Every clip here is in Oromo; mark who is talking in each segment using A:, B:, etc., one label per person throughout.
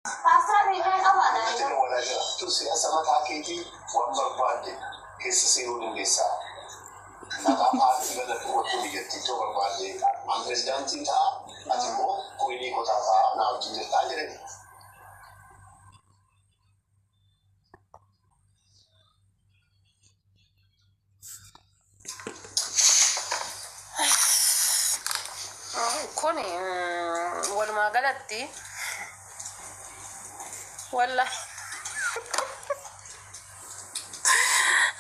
A: أصلا رجال أبدا ولا جرى تسي أسمى تاكيتي ومبربادي كيس سيرون النساء نتاقات بلد وطوليتي تبربادي عن رزدانتي تا أتمو كويني كتاتا ناو جنجتا جرني كوني والما قالتي والله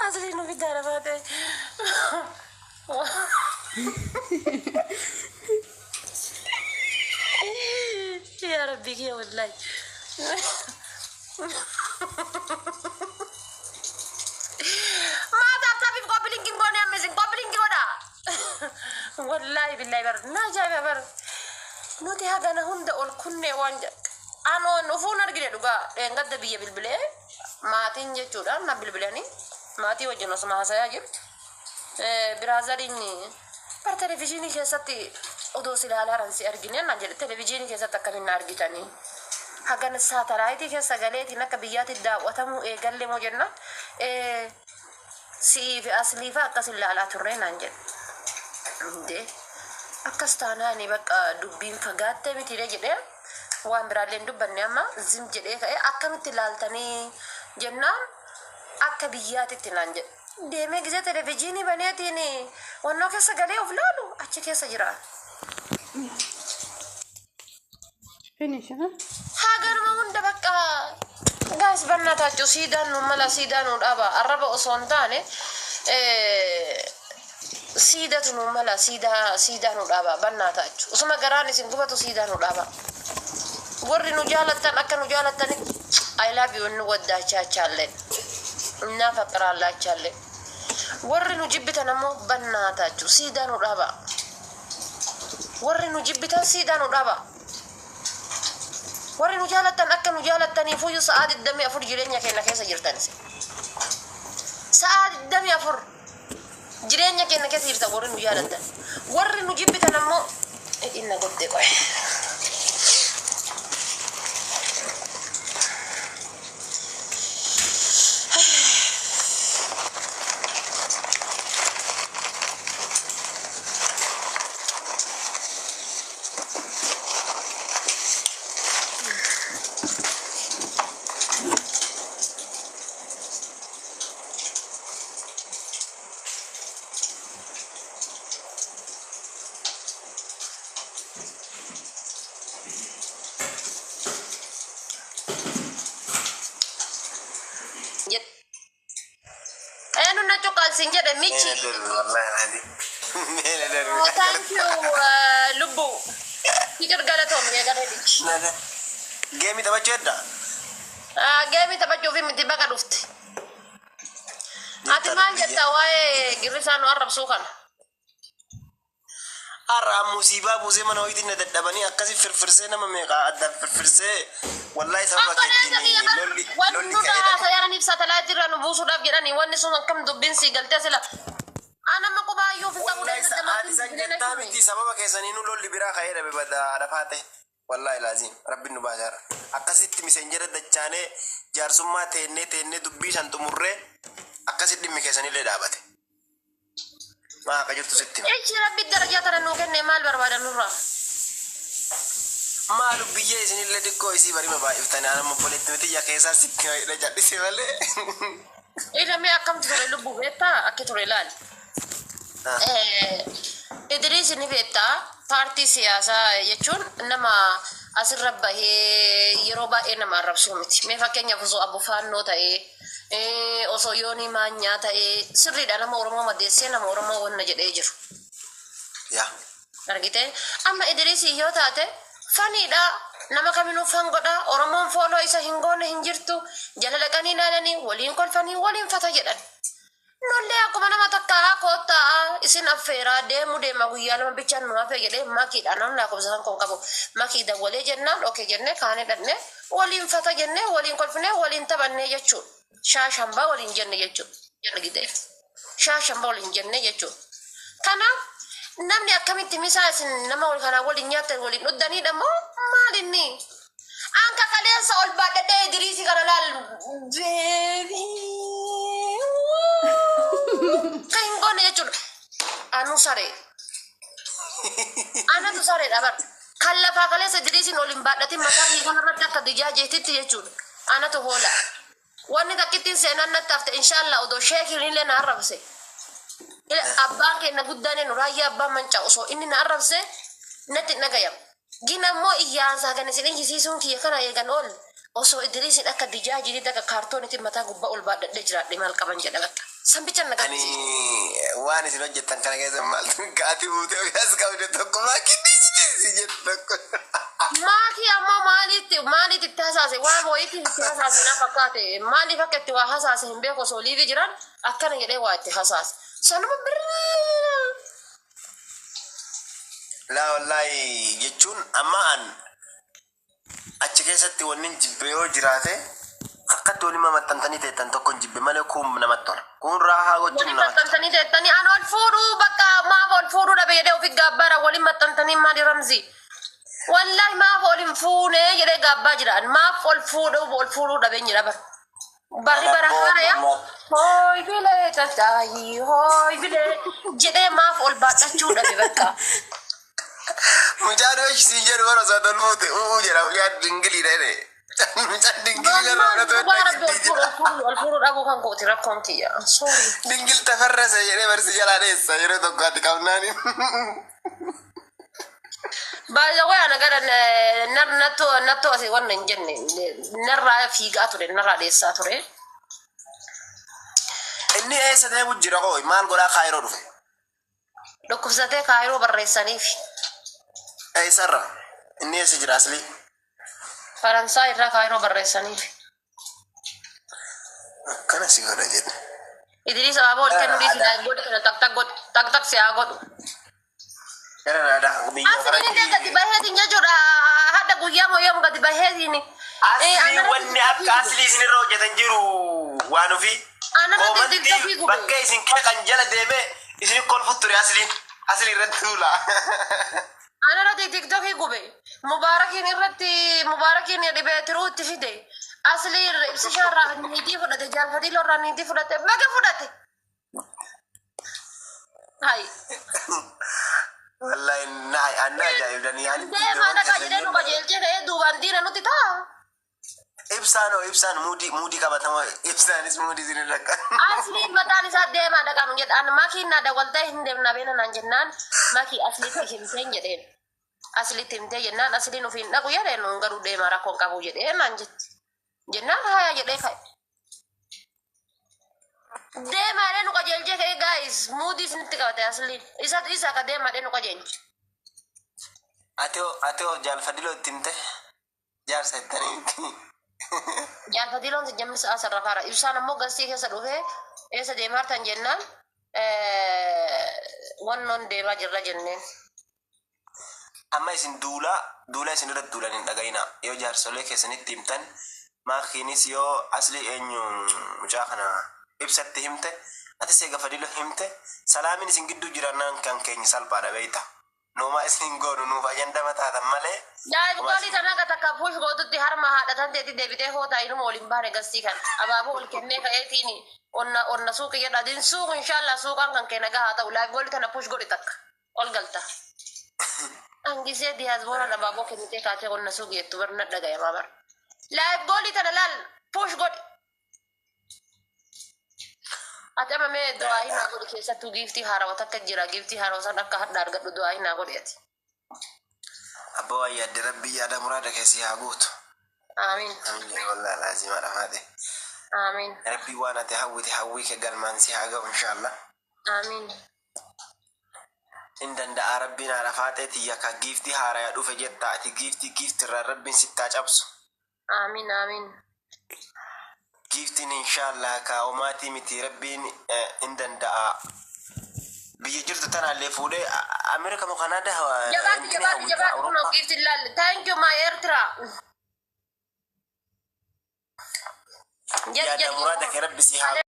A: أصلي إنه في دارة بعد يا ربي يا والله ما تعرف في قابلين كينغوني أمزين قابلين كيودا والله بالله بر ناجا بر نوتي هذا أنا هند أول كنّي وانجا أنا نفون أرجع دوغا إنقذ بيا بالبلة ما تيجي تورا ما بالبلاني ما تيجي وجهنا سماه saya جبت برازريني per televisioni keessatti odoo silaalaa si argine na jedhe televisiinii keessatti akkamiin argitanii hagan saatalaayitii keessa galeetiin akka biyyaatti daawwatamu eegalle moo jenna siif asliifa akkas ilaalaa turre naan jedhe akkas taanaani bakka dubbiin fagaatte miti jedhe waan biraalleen dubbanne amma zim jedhee ka'e akkamitti ilaaltanii jennaan akka biyyaatti naan jedhe deemee gisee televisiinii baneetiin wannoo keessa galee of laalu achi keessa jira.
B: Finish, huh?
A: Hagaruma hunda bakka gaas bannataachuu siidaan nu mala siidaan nu dhaaba arraba osoo hin taane siidatu nu mala siidaa nu dhaaba bannataachuu osuma garaan isin gubatu siidaa nu dhaaba warri nu jaalattan akka nu jaalattanitti I love you nu waddaachaa chaalleen na faqraalaa chaalleen warri nu jibbitan ammoo bannataachuu siidaa nu dhaaba warri nu jibbitan siidaa nu dhaaba warri nu jaalattan akka nu jaalattaniif uyyuu sa'aa 24 jireenya keenya keessa jirtanis sa'aa 24 jireenya keenya keessa jirtan warri nu jaalattan warri nu jibbitan ammoo inna godde qoe sinjada michi thank you lubu pikir galatom ya garedich
C: nada game tabacheda
A: game tabacho fi miti baka dufti ati manja tawaye girisano arab sukan
C: ara musiba buze mana hoyti ne dadabani akasi firfirse nama meka adda firfirse wallahi sababa ketini lolli
A: ka sayara ni satellite ranu busu dab jedani wonni sun kam dubbin si galte sila ana ma ko bayu fi tabu da
C: tamiti sababa kesani nu lolli bira khayra be bada dafate wallahi lazim rabbi nu bashara akasitti misenjere dachane jarsumma tenne dubbi santumurre akasitti mi kesani le dabate ma ka juttu sitti
A: e rabbi darajata ranu kenne mal barbada nurra
C: malu biyye isin le dikko isi bari ma ba iftani ana mo poletti meti ya kesa sitti le jaddi se wale
A: ida me akam tore lubu beta akitore lal Idris ni beta parti siyasa jechuun nama asirra bahee yeroo baay'ee nama arrabsuu miti mee fakkeenyaaf osoo Abu Faannoo ta'ee osoo Yoonii Maanyaa ta'ee sirriidha nama Oromoo madeessee nama Oromoo wanna jedhee jiru argite amma Idris yoo taate faniidha nama kaminuu fangodha Oromoon fooloo isa hin goone hin jirtu jala dhaqanii laalanii waliin kolfanii waliin fata jedhan nolle akkuma nama takka koota isin affeera deema guyyaa lama bichaan nu affee jedhee makiidha namni lakkoofsan kon qabu makii dawwalee jennaan oke jenne kaane dhanne waliin fata jenne waliin kolfine waliin taphanne jechuun shaashamba waliin jenne jechuun argite shaashamba waliin jenne jechuun kana namni akkamitti misaa isin nama wal kana waliin nyaatan waliin dhuddanii dhammoo maalinni anka kaleessa Idriisi kana laal beebi kan hin goone jechuudha. Anu saree anatu sareedha bar kan lafaa kaleessa Idriisiin ol hin baadhatin mataa fi kanarratti akka dijaajeetitti jechuudha. Anatu hoola wanni takkittiin seenan natti hafte inshaallah odoo sheekiin illee na arrabse abbaan keenya guddaan nu raayyaa abbaan mancaa osoo inni na arrabse natti nagayam gina immoo iyyaansaa kan isin iyyisiisuun kiyya kana eegan ol osoo Idriisiin akka dijaajiitti akka kaartoonitti mataa gubbaa ol baadhadhee jiraadhe maal qaban jedha bakka sambicha nagarsiisa.
C: Ani waan isin hojjettan kana keessa maaltu gaati buutee ofiis qabde tokko maakii jettu tokko.
A: Maakii ammoo maaliitti itti hasaase waan wayiitti itti hasaase na fakkaate maaliif akka itti waa hasaase hin beeku osoo liivi jiran akkana jedhee waa itti hasaase sanuma birraa.
C: Laa wallaahi jechuun amma an achi keessatti wanni jibbe yoo jiraate akkatti waliin maxxantanii teettan tokko jibbe malee kun namatti tola. Kun raahaa gochuun
A: waliin maxxantanii teettanii an ol fuudhuu bakka maaf ol fuudhuu dhabe jedhee ofi gaabbara waliin maxxantanii maali ramzi. Wallahi maaf ol hin fuunee jedhee gaabbaa jiran maaf ol fuudhuu dhabe jira bar. Barri bara haaraya hooy bilee tattaayi hooy bilee jedhee maaf ol baadhachuu dhabe bakka.
C: Mucaan hojiin jedhu bara osoo tolfuute jedha mucaan dingiliidha jedhe. Mucaan dingiliidha
A: ol fuudhuu dhabuu kan kooti rakkoon kiyya.
C: Dingil tafarrase jedhee barsi jalaa dheessa yeroo tokko ati qabnaani.
A: Baay'ee waan agara natto asii waan hin jenne narraa fiigaa ture narraa dheessaa ture.
C: Inni eessa deemu jira koo maal godhaa kaayiroo dhufe?
A: Dhukkubsatee kaayiroo barreessaniif.
C: Eessarra inni eessa jira asli?
A: Faransaay irraa kaayiroo barreessaniif.
C: Akkana si godha jedhe.
A: Idriis abaaboo ol kennuu dhiisii godhe kana tak si haa godhu. Asliin gadi baheetiin jechuudha hadda guyyaa moo yoom gadi baheetiin.
C: Asli wanni akka asli isinirra hojjetan jiru waan ofii. Komantii bakka isin kan jala deeme isin kolfu ture asli irratti tuula.
A: Anarratti tiktokii gube mubaarakiin dhibee tiruu itti fide asli ibsishaarraa niitii fudhate jaalfadhiilorraa niitii fudhate maga fudhate. Hai.
C: Wallahi naai anna ajaa'ibdanii ani.
A: Deemaa dhagaa jedhee nu qajeelchee ka'ee duubaan diina nuti ta'a.
C: Ibsaan muudii qabatama ibsaanis muudii isin rakka.
A: Asliin mataan isaa deemaa dhagaa nu jedhaan makiin na dawaltee hin deemna beena naan jennaan makii asliitti himteen jedheen. Asliitti himtee jennaan asliin ofiin dhaqu jedheen nuun garuu deemaa rakkoon qabu jedhee naan jetti. Jennaan haya jedhee ka'e. Deemaa dhee nu qajeelchee ka'ee gaayis muudii isinitti qabate asliin isa akka deemaa dhee nu qajeelche.
C: Ateo jaalfadhiloo itti himte jaarsa ittanii.
A: Jaalfadhiiloon jammis asirra kaara ibsaan ammoo gastii keessa dhufee eessa deemaa tan jennaan wannoon deemaa jirra jenneen.
C: Amma isin duula isin irratti duulan hin dhagayina yoo jaarsolee keessanitti himtan maakiinis yoo asli eenyu mucaa kana ibsatti himte atis eega fadhiloo himte salaamin isin gidduu jirannaan kan keenya salphaadha beeyta. Noma isin goonu nuuf ajanda mataatan malee.
A: Goolii tanaa ka takka fuush gootutti harma haadhatan teetti deebitee hoota inuma waliin baane gastii kan abaaboo ol kennee ka'eetiin onna suuqi jedha din suuq inshaallah suuqaan kan keenya gahaa ta'u laaf goolii tana puush godhi takka ol galta. Angisee diyaasboora abaaboo kennitee kaatee onna suuqi jettu barna dhagayamaa bara. Laaf goolii tana laal puush godhi. Ati amma mee du'aa hinaa godhi keessattuu giiftii haarawaa takka jira giiftii haarawaa san akka hadda argadhu du'aa hinaa godhi ati.
C: Abbaa waa yaadde rabbii yaada muraada keessi haa guutu.
A: Amiin.
C: Amiin wallahi laazima dhafaate.
A: Amiin.
C: Rabbii waan ati hawwite hawwii kee galmaan si haa ga'u inshaallah.
A: Amiin.
C: In danda'a rabbiin haadha faaxeeti yakka giiftii haarayaa dhufe jetta ati giiftirraa rabbiin sittaa cabsu.
A: Amiin amiin.
C: Giftiin inshaallah kaa'umaatii miti rabbiin in danda'a. Biyya jirtu tanaallee fuudhee Ameerika moo Kanaadaa
A: jabaati kunoo giftiin laalle. Thank you my Ertira.
C: Yaada muraada kee rabbi si haa